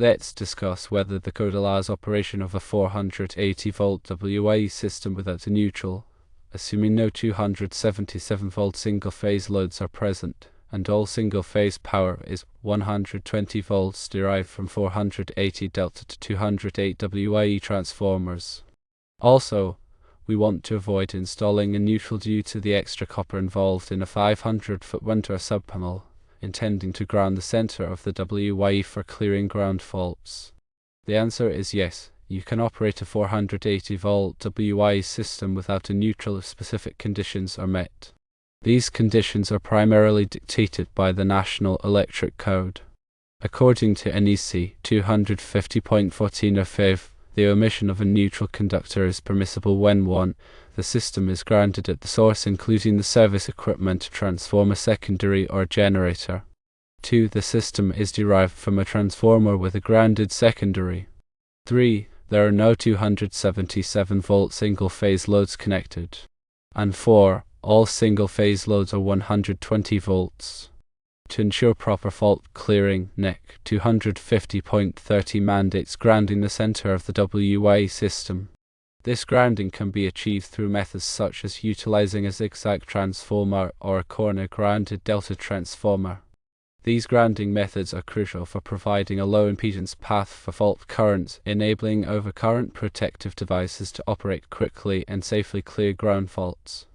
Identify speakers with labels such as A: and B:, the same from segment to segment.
A: Let's discuss whether the code allows operation of a 480V WYE system without a neutral, assuming no 277V single-phase loads are present, and all single-phase power is 120V derived from 480 delta to 208 WYE transformers. Also, we want to avoid installing a neutral due to the extra copper involved in a 500-foot Winter subpanel, intending to ground the center of the WYE for clearing ground faults. The answer is yes, you can operate a 480V WYE system without a neutral if specific conditions are met. These conditions are primarily dictated by the National Electric Code. According to NEC 250.14 the omission of a neutral conductor is permissible when 1. The system is grounded at the source including the service equipment, transformer secondary or generator. 2. The system is derived from a transformer with a grounded secondary. 3. There are no 277V single-phase loads connected. And 4. All single-phase loads are 120V. To ensure proper fault clearing, NEC 250.30 mandates grounding the center of the WYE system. This grounding can be achieved through methods such as utilizing a zig-zag transformer or a corner-grounded delta transformer. These grounding methods are crucial for providing a low-impedance path for fault currents, enabling overcurrent protective devices to operate quickly and safely clear ground faults.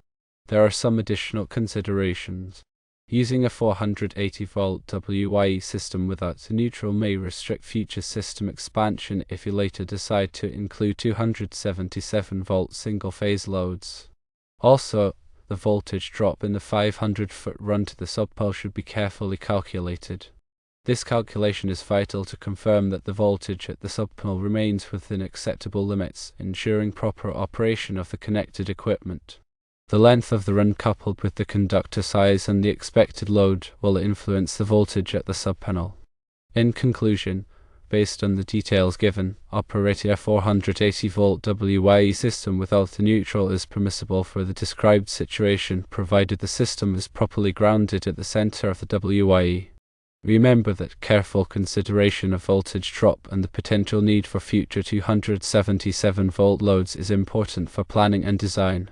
A: There are some additional considerations. Using a 480V WYE system without a neutral may restrict future system expansion if you later decide to include 277V single-phase loads. Also, the voltage drop in the 500-foot run to the subpole should be carefully calculated. This calculation is vital to confirm that the voltage at the subpole remains within acceptable limits, ensuring proper operation of the connected equipment. The length of the run coupled with the conductor size and the expected load will influence the voltage at the subpanel. In conclusion, based on the details given, operating a 480V WYE system without a neutral is permissible for the described situation provided the system is properly grounded at the center of the WYE. Remember that careful consideration of voltage drop and the potential need for future 277V loads is important for planning and design.